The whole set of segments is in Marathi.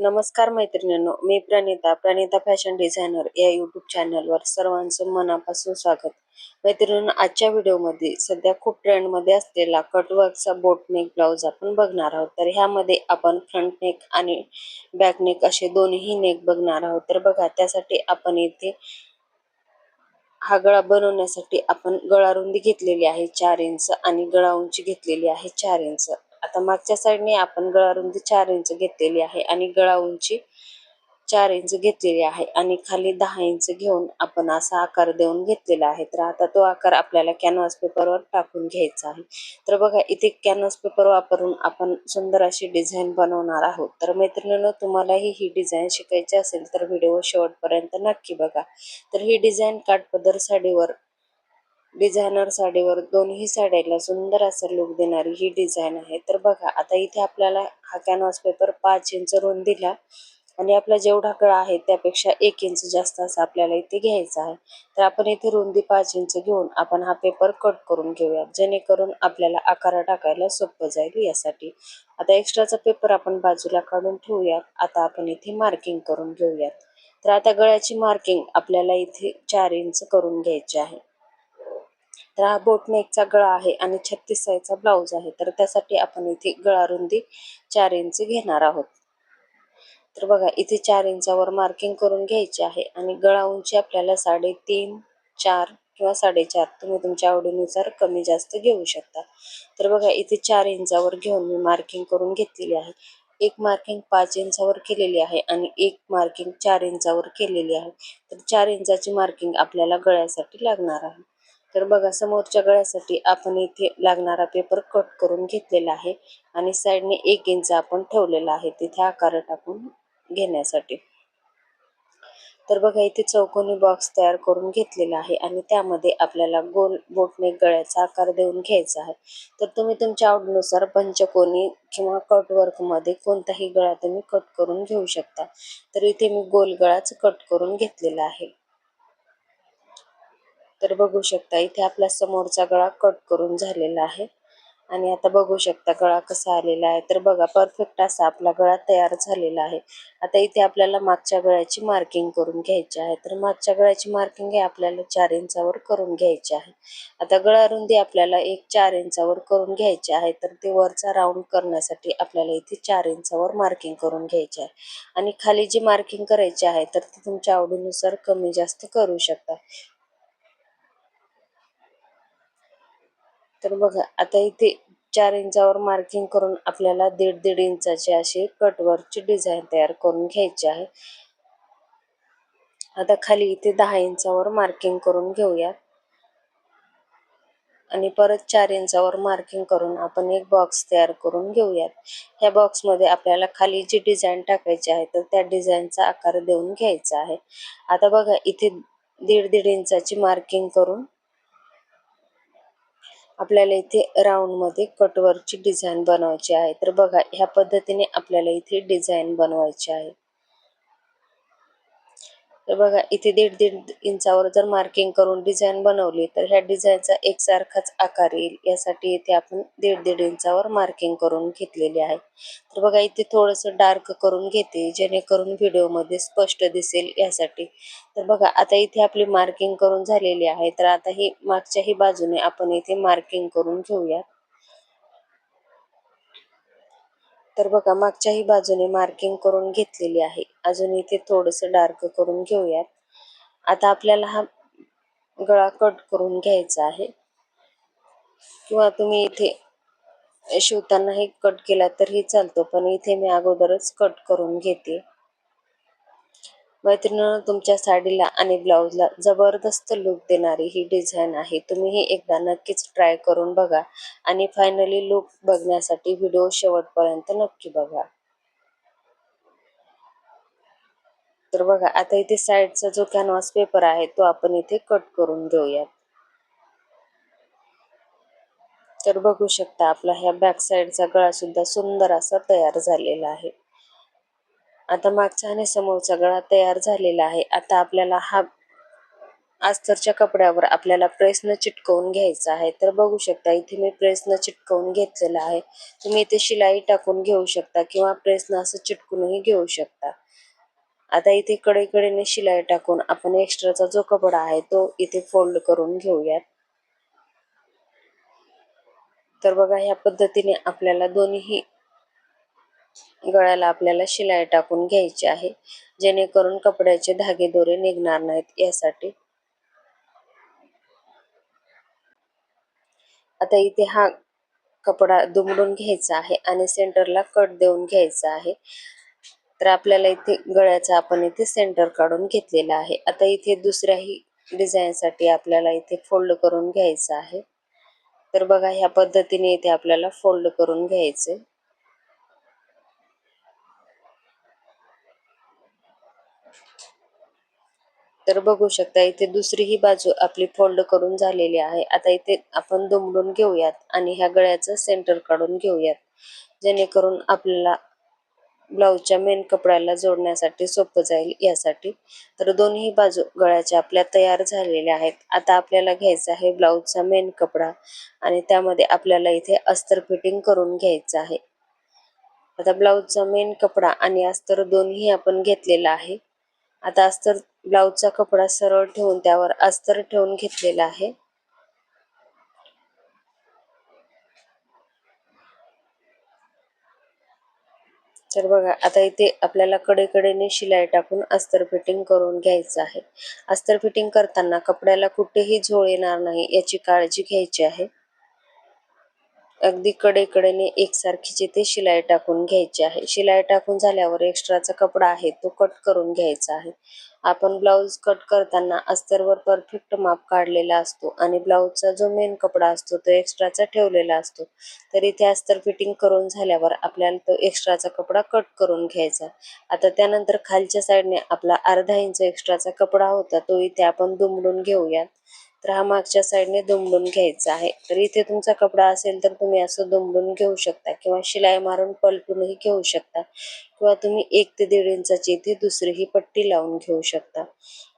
नमस्कार मैत्रिणींनो, मी प्रणिता फॅशन डिझायनर या यूट्यूब चॅनलवर सर्वांचं मनापासून स्वागत. मैत्रिणींनो, आजच्या व्हिडिओमध्ये सध्या खूप ट्रेंडमध्ये असलेला कटवर्कचा बोट नेक ब्लाउज आपण बघणार आहोत. तर ह्यामध्ये आपण फ्रंट नेक आणि बॅक नेक असे दोन्ही नेक बघणार आहोत. तर बघा, त्यासाठी आपण इथे हा गळा बनवण्यासाठी आपण गळा रुंदी घेतलेली आहे 4 इंच आणि गळा उंची घेतलेली आहे 4 इंच. आता मागच्या साईडने आपण गळा रुंदी 4 इंच घेतलेली आहे आणि गळा उंची 4 इंच घेतलेली आहे आणि खाली 10 इंच घेऊन आपण असा आकार देऊन घेतलेला आहे. तर आता तो आकार आपल्याला कॅनव्हास पेपरवर टाकून घ्यायचा आहे. तर बघा, इथे कॅनव्हास पेपर वापरून आपण सुंदर अशी डिझाईन बनवणार आहोत. तर मैत्रिणींनो, तुम्हालाही ही डिझाईन शिकायची असेल तर व्हिडिओ शेवटपर्यंत नक्की बघा. तर ही डिझाईन काठपदर साडीवर, डिझायनर साडीवर, दोन्ही साड्याला सुंदर असा लुक देणारी ही डिझाईन आहे. तर बघा, आता इथे आपल्याला हा कॅनव्हास पेपर 5 इंच रुंदीला आणि आपला जेवढा गळा आहे त्यापेक्षा 1 इंच जास्त असा आपल्याला इथे घ्यायचा आहे. तर आपण इथे रुंदी 5 इंच घेऊन आपण हा पेपर कट करून घेऊयात, जेणेकरून आपल्याला आकार टाकायला सोपं जाईल यासाठी. आता एक्स्ट्राचा पेपर आपण बाजूला काढून ठेवूयात. आता आपण इथे मार्किंग करून घेऊयात. तर आता गळ्याची मार्किंग आपल्याला इथे 4 इंच करून घ्यायची आहे. तर हा बोटनेकचा गळा आहे आणि 36 साईजचा ब्लाऊज आहे. तर त्यासाठी आपण इथे गळा रुंदी 4 इंच घेणार आहोत. तर बघा, इथे 4 इंचावर मार्किंग करून घ्यायची आहे आणि गळा उंची आपल्याला 3.5, 4 किंवा 4.5 तुम्ही तुमच्या आवडीनुसार कमी जास्त घेऊ शकता. तर बघा, इथे 4 इंचावर घेऊन मी मार्किंग करून घेतलेली आहे. एक मार्किंग 5 इंचावर केलेली आहे आणि एक मार्किंग 4 इंचावर केलेली आहे. तर 4 इंचाची मार्किंग आपल्याला गळ्यासाठी लागणार आहे. तर बघा, समोरच्या गळ्यासाठी आपण इथे लागणारा पेपर कट करून घेतलेला आहे आणि साईडने 1 इंच आपण ठेवलेला आहे तिथे आकार टाकून घेण्यासाठी. तर बघा, इथे चौकोनी बॉक्स तयार करून घेतलेला आहे आणि त्यामध्ये आपल्याला गोल बोटनेक गळ्याचा आकार देऊन घ्यायचा आहे. तर तुम्ही तुमच्या आवडीनुसार पंचकोनी किंवा कट मध्ये कोणताही गळा तुम्ही कट करून घेऊ शकता. तर इथे मी गोल गळाच कट करून घेतलेला आहे. तर बघू शकता, इथे आपला समोरचा गळा कट करून झालेला आहे आणि आता बघू शकता गळा कसा आलेला आहे. तर बघा, परफेक्ट असा आपला गळा तयार झालेला आहे. आता इथे आपल्याला मागच्या गळ्याची मार्किंग करून घ्यायची आहे. तर मागच्या गळ्याची मार्किंग हे आपल्याला 4 इंचावर करून घ्यायची आहे. आता गळा रुंदी आपल्याला 4 इंचावर करून घ्यायची आहे. तर ते वरचा राऊंड करण्यासाठी आपल्याला इथे 4 इंचावर मार्किंग करून घ्यायची आहे आणि खाली जी मार्किंग करायची आहे तर ती तुमच्या आवडीनुसार कमी जास्त करू शकता. तर बघा, आता इथे 4 इंचावर मार्किंग करून आपल्याला 1.5 इंचाची अशी कटवर्कची डिझाईन तयार करून घ्यायची आहे. आता खाली इथे 10 इंचावर मार्किंग करून घेऊया आणि परत 4 इंचावर मार्किंग करून आपण एक बॉक्स तयार करून घेऊयात. ह्या बॉक्समध्ये आपल्याला खाली जी डिझाईन टाकायची आहे तर त्या डिझाईनचा आकार देऊन घ्यायचा आहे. आता बघा, इथे 1.5 इंचाची मार्किंग करून आपल्याला इथे राऊंड मध्ये कटवर्कची डिझाईन बनवायची आहे. तर बघा, ह्या पद्धतीने आपल्याला इथे डिझाईन बनवायची आहे. तर बघा, इथे 1.5 इंचावर जर मार्किंग करून डिझाईन बनवली तर ह्या डिझाईनचा एकसारखाच आकार येईल यासाठी इथे आपण 1.5 इंचावर मार्किंग करून घेतलेली आहे. तर बघा, इथे थोडंसं डार्क करून घेते जेणेकरून व्हिडिओमध्ये स्पष्ट दिसेल यासाठी. तर बघा, आता इथे आपली मार्किंग करून झालेली आहे. तर आता ही मागच्याही बाजूने आपण इथे मार्किंग करून घेऊया. तर बघा, मागच्याही बाजूने मार्किंग करून घेतलेली आहे. अजून इथे थोडंसं डार्क करून घेऊयात. आता आपल्याला हा गळा कट करून घ्यायचा आहे किंवा तुम्ही इथे शिवतानाही कट केला तरीही चालतो, पण इथे मी अगोदरच कट करून घेते. मैत्रिणींनो, तुमच्या साडीला आणि ब्लाऊजला जबरदस्त लुक देणारी ही डिझाईन आहे. तुम्हीही एकदा नक्कीच ट्राय करून बघा आणि फायनली लुक बघण्यासाठी व्हिडिओ शेवटपर्यंत नक्की बघा. तर बघा, आता इथे साईडचा जो कॅनव्हास पेपर आहे तो आपण इथे कट करून घेऊयात. तर बघू शकता, आपला ह्या बॅक साईडचा गळा सुद्धा सुंदर असा तयार झालेला आहे. आता मागचा आणि समोरचा गळा तयार झालेला आहे. आता आपल्याला हा अस्तरच्या कपड्यावर आपल्याला प्रेसनं चिटकवून घ्यायचं आहे. तर बघू शकता इथे मी प्रेसनं चिटकवून घेतलेलं आहे. तुम्ही इथे शिलाई टाकून घेऊ शकता किंवा प्रेसनं असं चिटकूनही घेऊ शकता. आता इथे कडेकडेने शिलाई टाकून आपण एक्स्ट्राचा जो कपडा आहे तो इथे फोल्ड करून घेऊयात. तर बघा ह्या पद्धतीने आपल्याला दोन्ही गळ्याला आपल्याला शिलाई टाकून घ्यायची आहे, जेणेकरून कपड्याचे धागे दोरे निघणार नाहीत यासाठी. आता इथे हा कपडा दुमडून घ्यायचा आहे आणि सेंटरला कट देऊन घ्यायचा आहे. तर आपल्याला इथे गळ्याचा आपण इथे सेंटर काढून घेतलेला आहे. आता इथे दुसऱ्याही डिझाईन साठी आपल्याला इथे फोल्ड करून घ्यायचं आहे. तर बघा ह्या पद्धतीने इथे आपल्याला फोल्ड करून घ्यायचे. तर बघू शकता इथे दुसरी ही बाजू आपली फोल्ड करून झालेली आहे. आता इथे आपण दुमडून घेऊयात आणि ह्या गळ्याचं सेंटर काढून घेऊयात, जेणेकरून आपल्याला ब्लाऊजच्या मेन कपड्याला जोडण्यासाठी सोपं जाईल यासाठी. तर दोन्ही बाजू गळ्याच्या आपल्या तयार झालेल्या आहेत. आता आपल्याला घ्यायचा आहे ब्लाऊजचा मेन कपडा आणि त्यामध्ये आपल्याला इथे अस्तर फिटिंग करून घ्यायचं आहे. आता ब्लाऊजचा मेन कपडा आणि अस्तर दोन्ही आपण घेतलेला आहे. आता अस्तर ब्लाऊजचा कपडा सरळ ठेवून त्यावर अस्तर ठेवून घेतलेला आहे. तर बघा आता इथे आपल्याला कडेकडेने शिलाई टाकून अस्तर फिटिंग करून घ्यायचं आहे. अस्तर फिटिंग करताना कपड्याला कुठेही झोळ येणार नाही याची काळजी घ्यायची आहे. अगदी कडेकडेने एकसारखीच इथे शिलाई टाकून घ्यायची आहे. शिलाई टाकून झाल्यावर एक्स्ट्राचा कपडा आहे तो कट करून घ्यायचा आहे. आपण ब्लाऊज कट करताना अस्तरवर परफेक्ट माप काढलेला असतो आणि ब्लाऊजचा जो मेन कपडा असतो तो एक्स्ट्राचा ठेवलेला असतो. तर इथे अस्तर फिटिंग करून झाल्यावर आपल्याला तो एक्स्ट्राचा कपडा कट करून घ्यायचा. आता त्यानंतर खालच्या साईडने आपला अर्धा इंच एक्स्ट्राचा कपडा होता तो इथे आपण दुमडून घेऊयात. तर हा मागच्या साईडने दुमडून घ्यायचा आहे. तर इथे तुमचा कपडा असेल तर तुम्ही असं दुमडून घेऊ शकता किंवा शिलाई मारून पलटूनही घेऊ शकता किंवा तुम्ही 1 ते 1.5 इंचाची इथे दुसरी ही पट्टी लावून घेऊ शकता.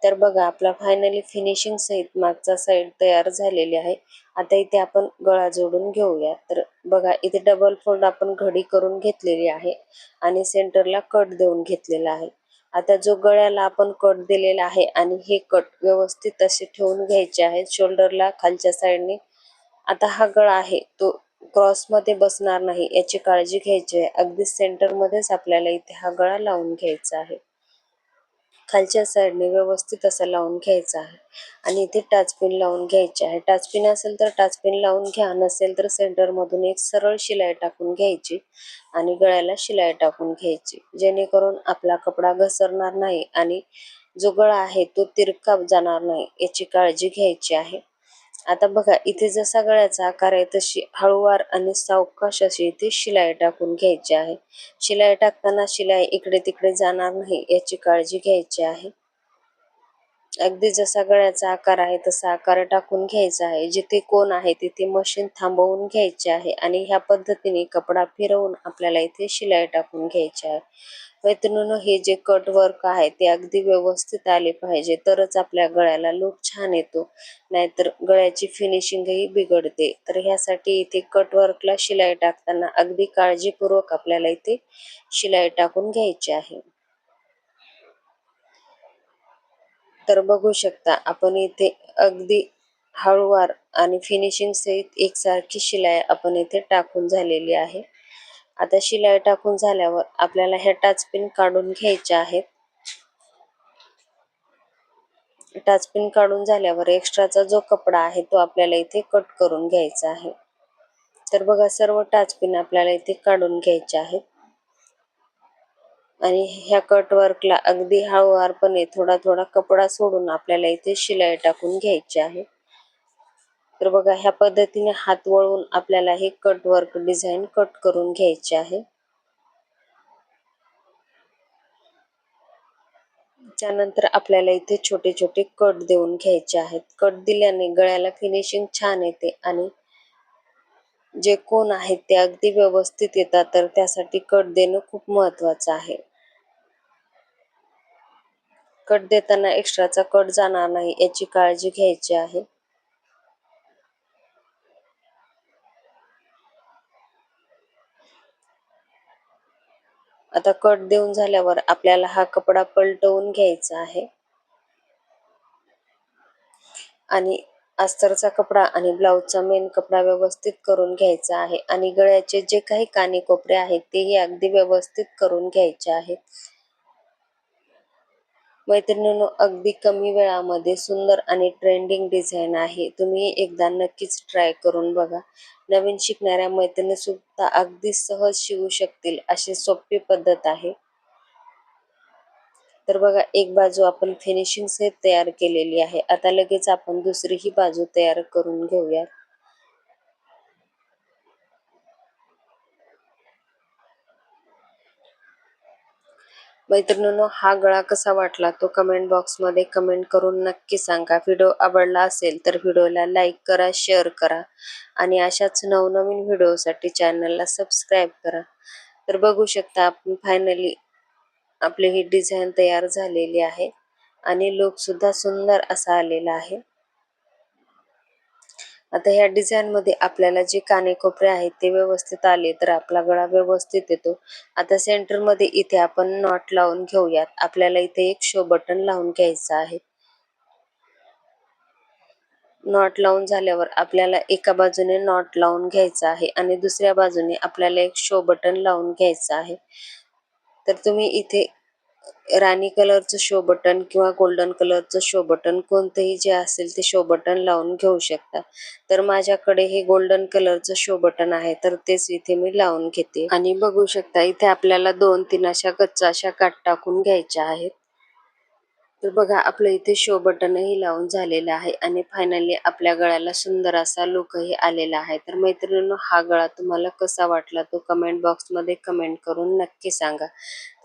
तर बघा आपला फायनली फिनिशिंग सहित मागचा साईड तयार झालेली आहे. आता इथे आपण गळा जोडून घेऊया. तर बघा इथे डबल फोल्ड आपण घडी करून घेतलेली आहे आणि सेंटरला कट देऊन घेतलेला आहे. आता जो गळ्याला आपण कट दिलेला आहे आणि हे कट व्यवस्थित असे ठेवून घ्यायचे आहेत शोल्डरला खालच्या साईडने. आता हा गळा आहे तो क्रॉस मध्ये बसणार नाही याची काळजी घ्यायची आहे. अगदी सेंटर मध्येच आपल्याला इथे हा गळा लावून घ्यायचा आहे. खालच्या साईडने व्यवस्थित असा लावून घ्यायचा आहे आणि इथे टाचपिन लावून घ्यायची आहे. टाचपिन असेल तर टाचपिन लावून घ्या, नसेल तर सेंटर मधून एक सरळ शिलाई टाकून घ्यायची आणि गळ्याला शिलाई टाकून घ्यायची, जेणेकरून आपला कपडा घसरणार नाही आणि जो गळा आहे तो तिरका जाणार नाही याची काळजी घ्यायची आहे. आता बघा इथे जसा गळ्याचा आकार आहे तशी हळूवार आणि सावकाश अशी इथे शिलाई टाकून घ्यायची आहे. शिलाई टाकताना शिलाई इकडे तिकडे जाणार नाही याची काळजी घ्यायची आहे. अगदी जसा गळ्याचा आकार आहे तसा आकार टाकून घ्यायचा आहे. जिथे कोण आहे तिथे मशीन थांबवून घ्यायची आहे आणि ह्या पद्धतीने कपडा फिरवून आपल्याला इथे शिलाई टाकून घ्यायची आहे. मैत्रिणींनो, हे जे कट वर्क आहे ते अगदी व्यवस्थित आले पाहिजे तरच आपल्या गळ्याला लुक छान येतो, नाहीतर गळ्याची फिनिशिंगही बिघडते. तर ह्यासाठी इथे कट वर्कला शिलाई टाकताना अगदी काळजीपूर्वक आपल्याला इथे शिलाई टाकून घ्यायची आहे. तर बघू शकता आपण इथे अगदी हळूवार आणि फिनिशिंग सहित एकसारखी शिलाई आपण इथे टाकून झालेली आहे. आता शिलाई टाकून झाल्यावर आपल्याला ह्या टाचपिन काढून घ्यायच्या आहेत. टाचपिन काढून झाल्यावर एक्स्ट्राचा जो कपडा आहे तो आपल्याला इथे कट करून घ्यायचा आहे. तर बघा सर्व टाचपिन आपल्याला इथे काढून घ्यायच्या आहेत आणि ह्या कट वर्कला अगदी हळूवारपणे थोडा थोडा कपडा सोडून आपल्याला इथे शिलाई टाकून घ्यायची आहे. तर बघा ह्या पद्धतीने हात वळवून आपल्याला हे कट वर्क डिझाईन कट करून घ्यायचे आहे. त्यानंतर आपल्याला इथे छोटे छोटे कट देऊन घ्यायचे आहेत. कट दिल्याने गळ्याला फिनिशिंग छान येते आणि जे कोण आहेत ते अगदी व्यवस्थित येतात. तर त्यासाठी कट देणं खूप महत्वाचं आहे. कट देताना एक्स्ट्राचा कट जाणार नाही याची काळजी घ्यायची आहे. आता कट देऊन झाल्यावर आपल्याला हा कपडा पलटवून घ्यायचा आहे आणि अस्तरचा कपडा आणि ब्लाउजचा मेन कपडा व्यवस्थित करून घ्यायचा आहे आणि गळ्याचे जे काही कानेकोपरे आहेत तेही अगदी व्यवस्थित करून घ्यायचे आहेत. मैत्रिणींनो, अगदी कमी वेळामध्ये सुंदर आणि ट्रेंडिंग डिझाईन आहे. तुम्ही एकदा नक्कीच ट्राय करून बघा. नवीन शिकणाऱ्या मैत्रिणी सुद्धा अगदी सहज शिवू शकतील अशी सोपी पद्धत आहे. तर बघा, एक बाजू आपण फिनिशिंग सहित तयार केलेली आहे. आता लगेच आपण दुसरी ही बाजू तयार करून घेऊया. मैत्रिणींनो, हा गळा कसा वाटला तो कमेंट बॉक्समध्ये कमेंट करून नक्की सांगा. व्हिडिओ आवडला असेल तर व्हिडिओला लाईक करा, शेअर करा आणि अशाच नवनवीन व्हिडिओसाठी चॅनलला सबस्क्राईब करा. तर बघू शकता, आपण फायनली आपली ही डिझाईन तयार झालेली आहे आणि लुक सुद्धा सुंदर असा आलेला आहे. आता ह्या डिझाईन मध्ये आपल्याला जे कानेकोपरे आहेत ते व्यवस्थित आले तर आपला गळा व्यवस्थित येतो. आता सेंटर मध्ये इथे आपण नॉट लावून घेऊयात. आपल्याला इथे एक शो बटन लावून घ्यायचं आहे. नॉट लावून झाल्यावर आपल्याला एका बाजूने नॉट लावून घ्यायचा आहे आणि दुसऱ्या बाजूने आपल्याला एक शो बटन लावून घ्यायचं आहे. तर तुम्ही इथे राणी कलरचं शो बटन किंवा गोल्डन कलरचं शो बटन कोणतेही जे असेल ते शो बटन लावून घेऊ शकता. तर माझ्याकडे हे गोल्डन कलरचं शो बटन आहे तर तेच इथे मी लावून घेते. आणि बघू शकता, इथे आपल्याला 2-3 अशा गच्चा अशा काट टाकून घ्यायच्या आहेत. तर बघा, आपलं इथे शो बटनही लावून झालेलं आहे आणि फायनली आपल्या गळ्याला सुंदर असा लुकही आलेला आहे. तर मैत्रिणींनो, हा गळा तुम्हाला कसा वाटला तो कमेंट बॉक्समध्ये कमेंट करून नक्की सांगा.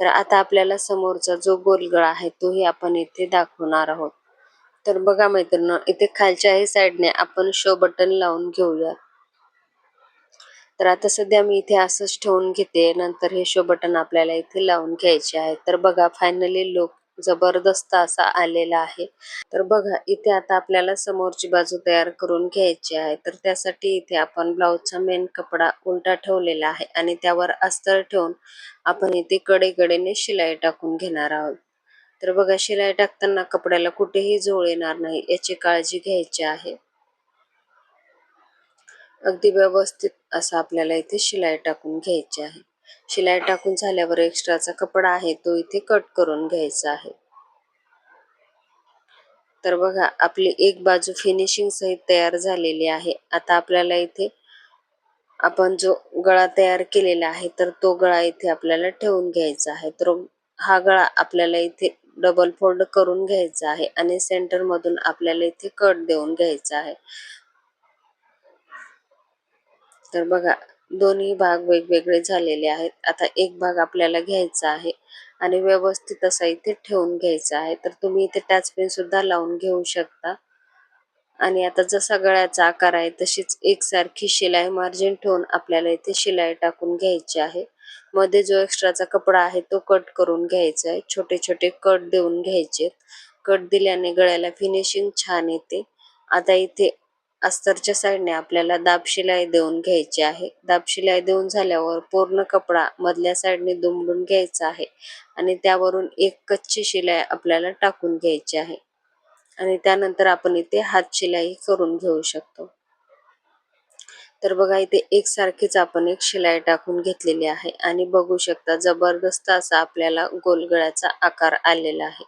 तर आता आपल्याला समोरचा जो गोल गळा आहे तोही आपण इथे दाखवणार आहोत. तर बघा मैत्रिणींनो, इथे खालच्याही साईडने आपण शो बटन लावून घेऊया. तर आता सध्या मी इथे असंच ठेवून घेते, नंतर हे शो बटन आपल्याला इथे लावून घ्यायचे आहे. तर बघा, फायनली लुक जबरदस्त असा आलेला आहे. तर बघा, इथे आता आपल्याला समोरची बाजू तयार करून घ्यायची आहे. तर त्यासाठी इथे आपण ब्लाउजचा मेन कपडा उलटा ठेवलेला आहे आणि त्यावर अस्तर ठेवून आपण इथे कडेकडेने शिलाई टाकून घेणार आहोत. तर बघा, शिलाई टाकताना कपड्याला कुठेही झोळ येणार नाही याची काळजी घ्यायची आहे. अगदी व्यवस्थित असं आपल्याला इथे शिलाई टाकून घ्यायची आहे. शिलाई टाकून झाल्यावर एक्स्ट्राचा कपडा आहे तो इथे कट करून घ्यायचा आहे. तर बघा, आपली एक बाजू फिनिशिंग सहित तयार झालेली आहे. आता आपल्याला इथे आपण जो गळा तयार केलेला आहे तर तो गळा इथे आपल्याला ठेवून घ्यायचा आहे. तर हा गळा आपल्याला इथे डबल फोल्ड करून घ्यायचा आहे आणि सेंटर मधून आपल्याला इथे कट देऊन घ्यायचा आहे. तर बघा, दोन्ही भाग वेगवेगळे झालेले आहेत. आता एक भाग आपल्याला घ्यायचा आहे आणि व्यवस्थित असा इथे ठेवून घ्यायचा आहे. तर तुम्ही इथे टॅच पेन सुद्धा लावून घेऊ शकता. आणि आता जसा गळ्याचा आकार आहे तशीच एकसारखी शिलाई मार्जिन ठेवून आपल्याला इथे शिलाई टाकून घ्यायची आहे. मध्ये जो एक्स्ट्राचा कपडा आहे तो कट करून घ्यायचा आहे. छोटे छोटे कट देऊन घ्यायचे. कट दिल्याने गळ्याला फिनिशिंग छान येते. आता इथे अस्तरच्या साईडने आपल्याला दाब शिलाई देऊन घ्यायची आहे. दाब शिलाई देऊन झाल्यावर पूर्ण कपडा मधल्या साईडने दुमडून घ्यायचा आहे आणि त्यावरून एक कच्ची शिलाई आपल्याला टाकून घ्यायची आहे आणि त्यानंतर आपण इथे हात शिलाई करून घेऊ शकतो. तर बघा, इथे एकसारखीच आपण एक शिलाई टाकून घेतलेली आहे आणि बघू शकता जबरदस्त असा आपल्याला गोलगळ्याचा आकार आलेला आहे.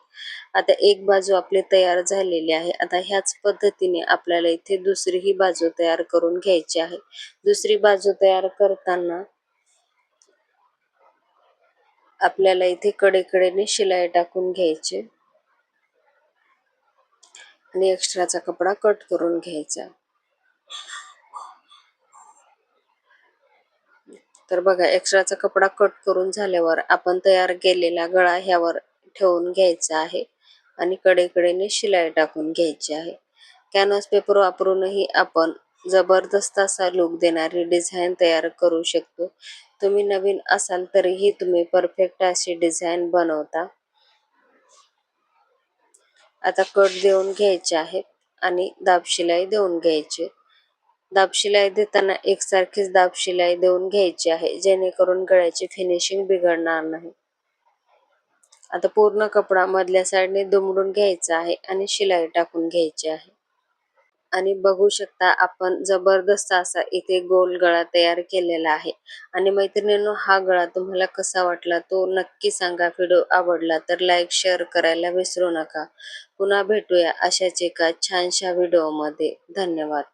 आता एक बाजू आपली तयार झालेली आहे. आता ह्याच पद्धतीने आपल्याला इथे दुसरी ही बाजू तयार करून घ्यायची आहे. दुसरी बाजू तयार करताना आपल्याला इथे कडेकडेने शिलाई टाकून घ्यायची आणि एक्स्ट्राचा कपडा कट करून घ्यायचा. तर बघा, एक्स्ट्राचा कपडा कट करून झाल्यावर आपण तयार केलेला गळा ह्यावर ठेवून घ्यायचा आहे आणि कडेकडेने शिलाई टाकून घ्यायची आहे. कॅनव्हास पेपर वापरूनही आपण जबरदस्त असा लुक देणारी डिझाईन तयार करू शकतो. तुम्ही नवीन असाल तरीही तुम्ही परफेक्ट अशी डिझाईन बनवता. आता कट देऊन घ्यायचे आहेत आणि दाब शिलाई देऊन घ्यायची. दाब शिलाई देताना एकसारखीच दाब शिलाई देऊन घ्यायची आहे, जेणेकरून गळ्याची फिनिशिंग बिघडणार नाही. आता पूर्ण कपडा मधल्या साईडने दुमडून घ्यायचा आहे आणि शिलाई टाकून घ्यायची आहे. आणि बघू शकता आपण जबरदस्त असा इथे गोल गळा तयार केलेला आहे. आणि मैत्रिणींनो, हा गळा तुम्हाला कसा वाटला तो नक्की सांगा. व्हिडिओ आवडला तर लाईक शेअर करायला विसरू नका. पुन्हा भेटूया अशाच एका छानशा व्हिडिओमध्ये. धन्यवाद.